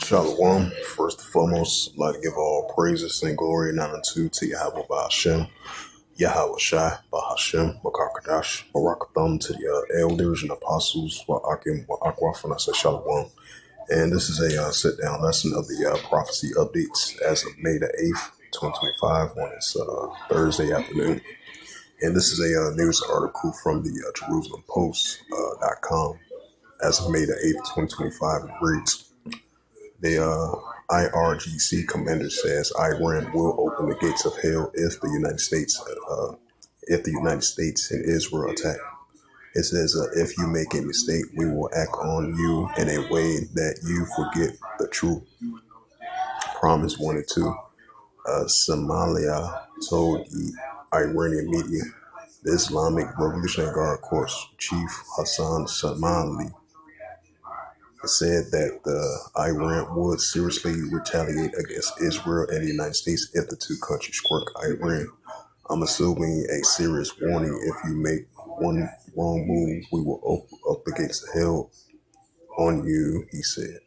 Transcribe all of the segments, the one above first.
Shalom. First and foremost, I'd like to give all praises and glory and honor to Yahweh Ba'Hashem, Yahweh Shai, Ba'Hashem, Bakakadash, Barakatham to the elders and apostles, Wa'akim, Wa'akwaf, and I say Shalom. And this is a sit-down lesson of the prophecy updates as of May the 8th, 2025, on this Thursday afternoon. And this is a news article from the JerusalemPost.com as of May the 8th, 2025, and it reads, the IRGC commander says Iran will open the gates of hell if the United States and Israel attack. It says, if you make a mistake, we will act on you in a way that you forget the true promise 1 and 2. Somalia told the Iranian media. The Islamic Revolutionary Guard Corps Chief Hassan Somaili said that Iran would seriously retaliate against Israel and the United States if the two countries quirk Iran. I'm assuming a serious warning. If you make one wrong move, we will open up the gates of hell on you, he said.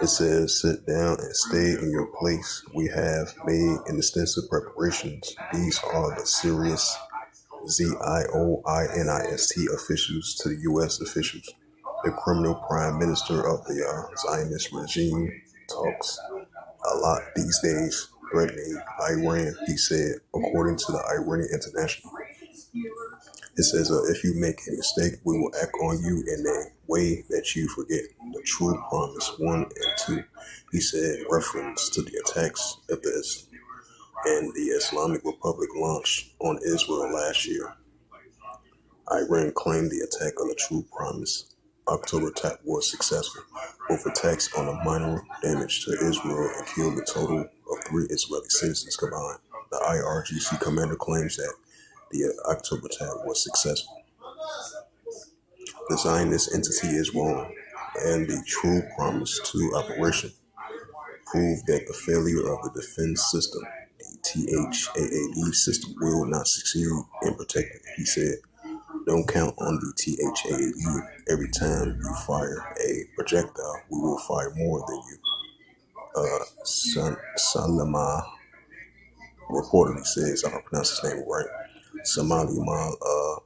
It says, sit down and stay in your place. We have made an extensive preparations. These are the serious ZIOINIST officials to the U.S. officials. The criminal prime minister of the Zionist regime talks a lot these days, threatening Iran, he said, according to the Iranian International. It says, if you make a mistake, we will act on you in a way that you forget the true promise 1 and 2, he said, reference to the attacks of the Islamic Republic launched on Israel last year. Iran claimed the attack on the True Promise October attack was successful. Both attacks on a minor damage to Israel and killed a total of 3 Israeli citizens combined. The IRGC commander claims that the October attack was successful. The Zionist entity is wrong, and the True Promise 2 operation proved that the failure of the defense system, the THAAD system, will not succeed in protecting, he said. Don't count on the THAAD. Every time you fire a projectile, we will fire more than you. Salama reportedly says, if I pronounce his name right, Somali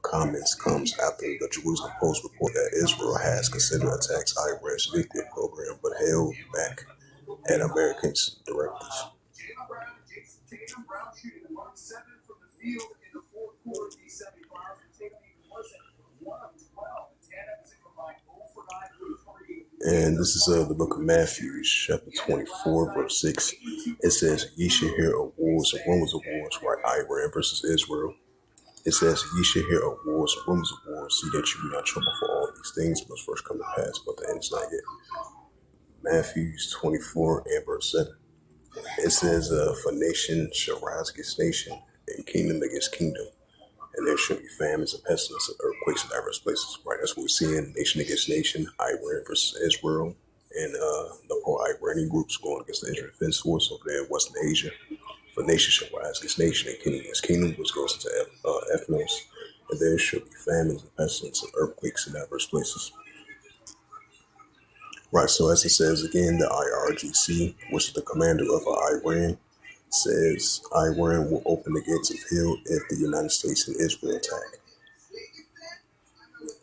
comments comes after the Jerusalem Post report that Israel has considered attacks Iran's nuclear program, but held back at Americans' directives. And this is the book of Matthew, chapter 24, verse 6. It says, ye should hear of wars and rumors of wars, right? Iran versus Israel. It says, ye should hear of wars and rumors of wars, see that you be not troubled, for all these things must first come to pass, but the end is not yet. Matthew 24 and verse 7. It says, for nation shall rise against nation, and kingdom against kingdom. And there should be famines and pestilence and earthquakes in diverse places. Right, that's what we're seeing, nation against nation, Iran versus Israel, and the pro-Iranian groups going against the Israel Defense Force over there in Western Asia. For nation shall rise against nation and kingdom against kingdom, which goes into ethnos. And there should be famines and pestilence and earthquakes in diverse places. Right, so as it says again, the IRGC, which is the commander of Iran, says Iran will open the gates of hell if the United States and Israel attack.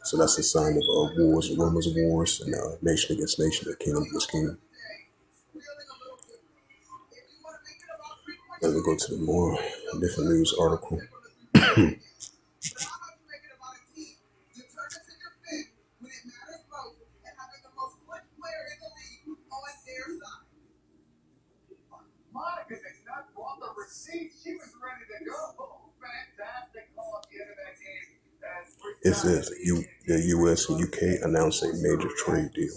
So that's a sign of wars and rumors of wars, and nation against nation, and kingdom against kingdom. Let me go to the more different news article. It says the U.S. and U.K. announced a major trade deal.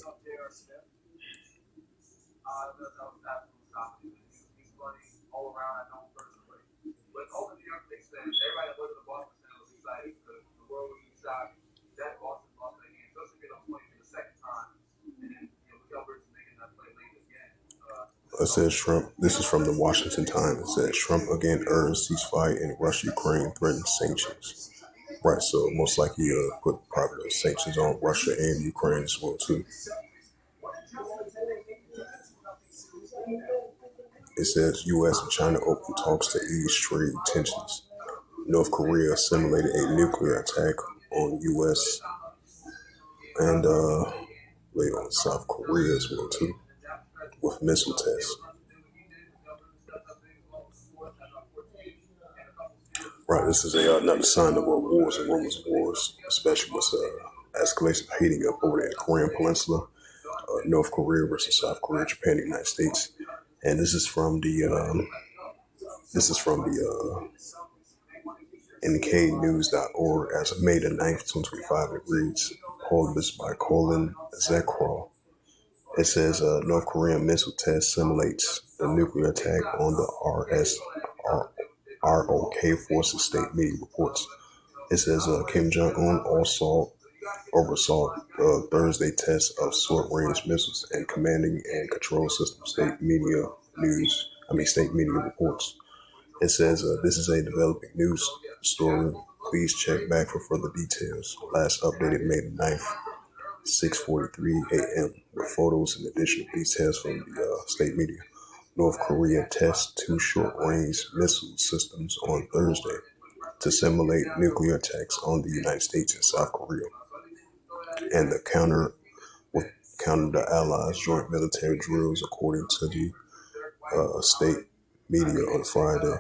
It says Trump, this is from the Washington Times, it says Trump again urged ceasefire in Russia, Ukraine, threatens sanctions. Right, so most likely put probably sanctions on Russia and Ukraine as well too. It says U.S. and China open talks to ease trade tensions. North Korea simulated a nuclear attack on U.S. and later on South Korea as well too, with missile tests. Right, this is another sign of wars and rumors of wars, especially with escalation heating up over there in the Korean Peninsula, North Korea versus South Korea, Japan, the United States, and this is from the nknews.org as of May the 9th, 2025. It reads, published by Colin Zekro. It says North Korean missile test simulates the nuclear attack on the ROK Forces State Media reports. It says Kim Jong-un oversaw Thursday test of short-range missiles and commanding and control system state media reports. It says this is a developing news story. Please check back for further details. Last updated May the 9th, 6:43 a.m. with photos and additional details from the state media. North Korea tests two short-range missile systems on Thursday to simulate nuclear attacks on the United States and South Korea, and the counter the Allies' joint military drills, according to the state media on Friday.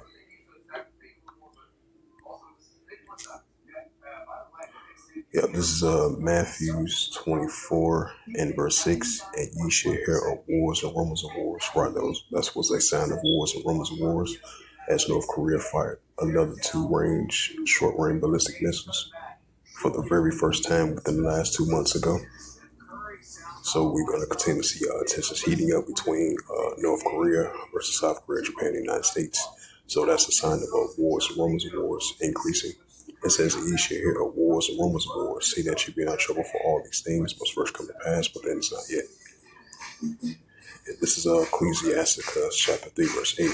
Yeah, this is Matthews 24 and verse 6, and ye shall hear of wars and rumors of wars. Right, that's what's a sign of wars and rumors of wars, as North Korea fired another short-range ballistic missiles for the very first time within the last 2 months ago. So we're going to continue to see tensions heating up between North Korea versus South Korea, Japan, and the United States. So that's a sign of wars and rumors of wars increasing. It says that ye shall hear of wars and rumors of wars. See that you be not trouble, for all these things must first come to pass, but then it's not yet. And this is Ecclesiasticus chapter 3, verse 8.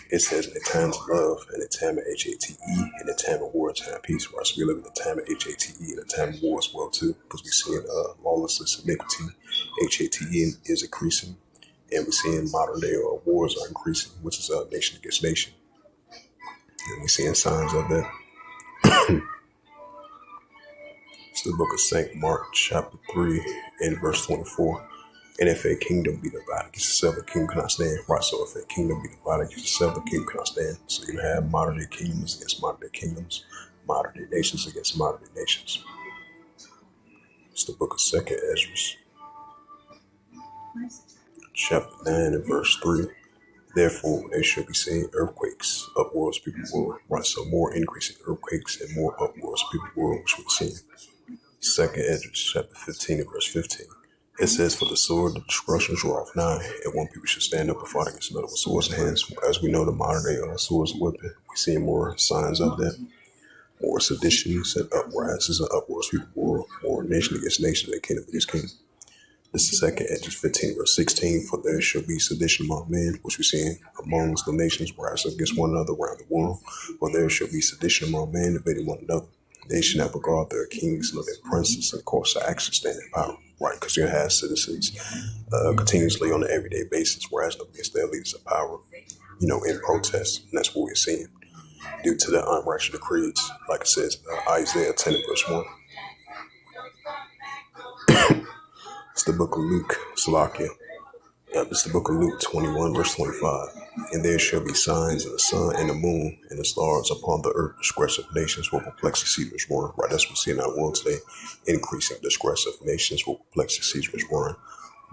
It says, in the times of love, and the time of HATE, and the time of war, and time of peace. Right? So we live in the time of HATE and the time of war as well too, because we're seeing lawlessness, iniquity. HATE is increasing, and we're seeing modern day wars are increasing, which is nation against nation. And we're seeing signs of that. It's the book of St. Mark, chapter 3, and verse 24. And if a kingdom be divided against itself, the kingdom cannot stand. Right, so if a kingdom be divided against itself, the kingdom cannot stand. So you have modern day kingdoms against modern day kingdoms, modern day nations against modern day nations. It's the book of 2nd Ezra, chapter 9 and verse 3. Therefore, there shall be seen earthquakes, uproars, people will. Right, so more increasing earthquakes and more uproars, people will, which we're seeing. 2nd Ezra, chapter 15 and verse 15. It says, for the sword, the destruction draweth nigh, and one people should stand up and fight against another with swords in hands. As we know, the modern day swords are weapon. We're seeing more signs of that. More seditions and uprisings and uproars, people war, more nation against nation and kingdom against kingdom. This is 2nd Ezra 15 verse 16. For there shall be sedition among men, which we're seeing amongst the nations rise against one another around the world. For there shall be sedition among men, debating one another. They should not regard their kings nor their princes, and cause to actually stand in power. Right, because you have citizens continuously on an everyday basis, whereas against their leaders of power, in protest. And that's what we're seeing due to the unrighteous decrees, like it says Isaiah 10 and verse 1. It's the book of Luke, Salakia. It's the book of Luke 21, verse 25. And there shall be signs in the sun and the moon and the stars upon the earth. Disgrace of nations will perplex the Caesar's warren. Right, that's what we see in our world today. Increasing disgrace of nations will perplex the Caesar's warren,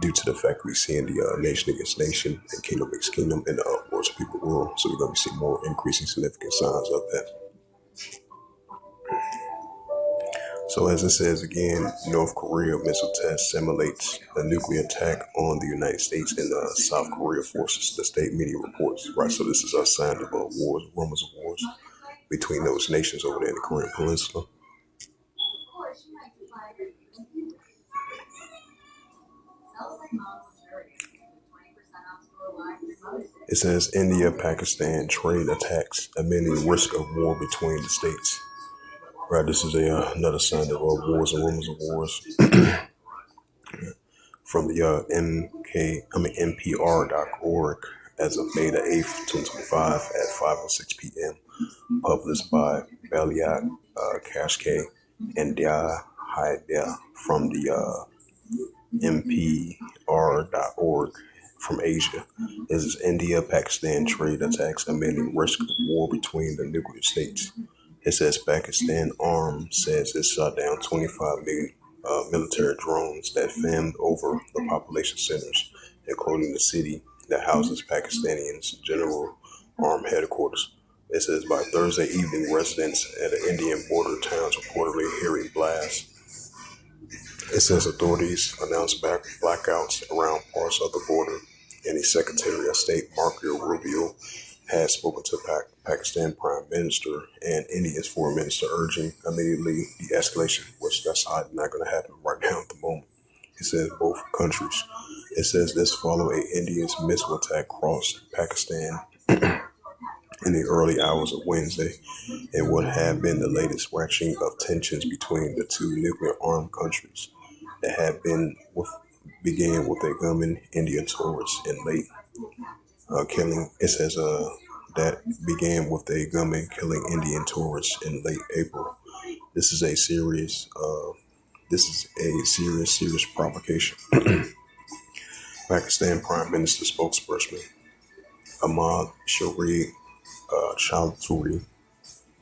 due to the fact we see in the nation against nation and kingdom against kingdom and the uproars of people world. So we're going to see more increasing significant signs of that. So as it says again, North Korea missile test simulates a nuclear attack on the United States and South Korea forces, the state media reports. Right, so this is a sign of wars, rumors of wars between those nations over there in the Korean Peninsula. It says India-Pakistan trade attacks amid the risk of war between the states. Right, this is another sign of wars and rumors of wars from the NPR.org as of May the 8th, 2025 at 5:06 p.m. Published by Beliak Kashke and Dia Haidea from the NPR.org from Asia. This is India Pakistan trade attacks amid risk of war between the nuclear states. It says Pakistan Arms says it shot down 25 military drones that fanned over the population centers, including the city that houses Pakistani's General Arm headquarters. It says by Thursday evening, residents at the Indian border towns reportedly hearing blasts. It says authorities announced blackouts around parts of the border, and the Secretary of State Marco Rubio has spoken to Pakistan Prime Minister and India's Foreign Minister, urging immediately de-escalation, which that's not going to happen right now at the moment. It says both countries. It says this followed India's missile attack across Pakistan in the early hours of Wednesday. It would have been the latest ratcheting of tensions between the two nuclear-armed countries that had began with a gunman Indian tourist in late killing. It says that began with a gunman killing Indian tourists in late April. This is a serious provocation. Pakistan Prime Minister spokesperson Ahmad Shari Chowdhury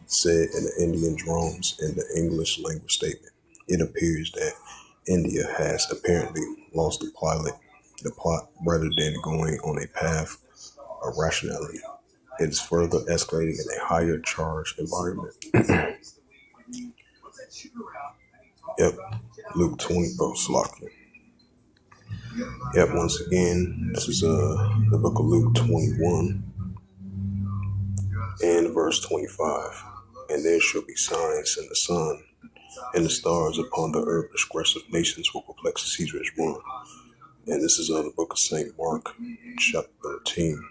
said in the Indian drones in the English language statement. It appears that India has apparently lost the plot rather than going on a path of rationality. It is further escalating in a higher charge environment. Yep, Luke 20, Slovakia. Yep, once again, this is the book of Luke 21 and verse 25. And there shall be signs in the sun and the stars upon the earth. Disgressive nations will perplex the Caesar is born. And this is the book of St. Mark, chapter 13,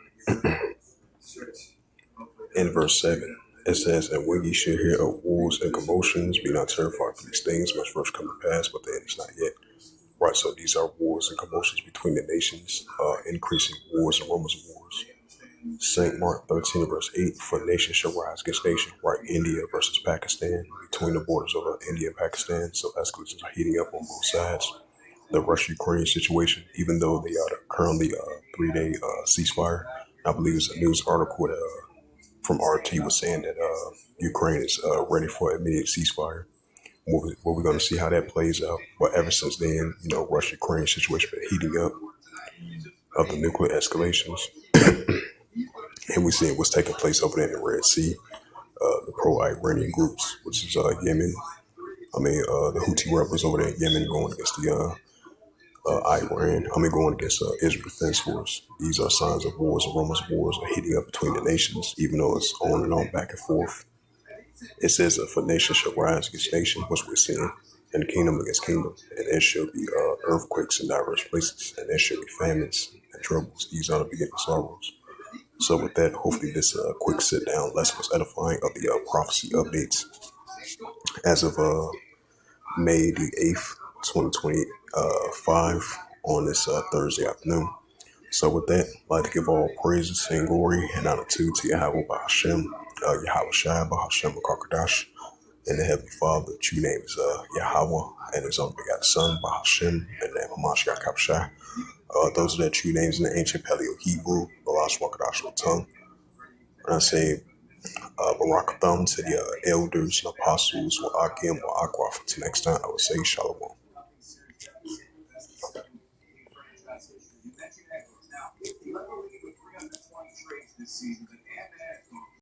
and verse 7. It says, and when ye shall hear of wars and commotions, be not terrified, for these things must first come to pass, but the end is not yet. Right, so these are wars and commotions between the nations, increasing wars and rumors of wars. St. Mark 13, verse 8, for nation shall rise against nation, right? India versus Pakistan, between the borders of India and Pakistan, so escalations are heating up on both sides. The Russia-Ukraine situation, even though they are currently a 3-day ceasefire, I believe it's a news article that, from RT was saying that Ukraine is ready for immediate ceasefire. We're going to see how that plays out. But ever since then, Russia-Ukraine situation been heating up of the nuclear escalations. And we're seeing what's taking place over there in the Red Sea. The pro-Iranian groups, which is Yemen. The Houthi rebels over there in Yemen going against the going against Israel Defense Force. These are signs of wars and rumors of wars are heating up between the nations, even though it's on and on back and forth. It says for nation shall rise against nation, which we're seeing, and kingdom against kingdom, and there shall be earthquakes in diverse places, and there shall be famines and troubles. These are the beginning sorrows. So with that, hopefully this quick sit-down lesson was edifying of the prophecy updates as of May the 8th, 2025 on this Thursday afternoon. So with that, I'd like to give all praises and glory and honor to Yahweh Bahashem, Yahweh Shai Bahashem Kakadash, and the Heavenly Father. The true name is Yahweh, and His only begotten Son Bahashem, and the name of Mashiach Kapshai. Those are the true names in the ancient Paleo Hebrew, Balash Wakadash tongue. And I say Barakatham to the elders and apostles, wa Akim, wa Aqua. Until next time, I would say Shalom.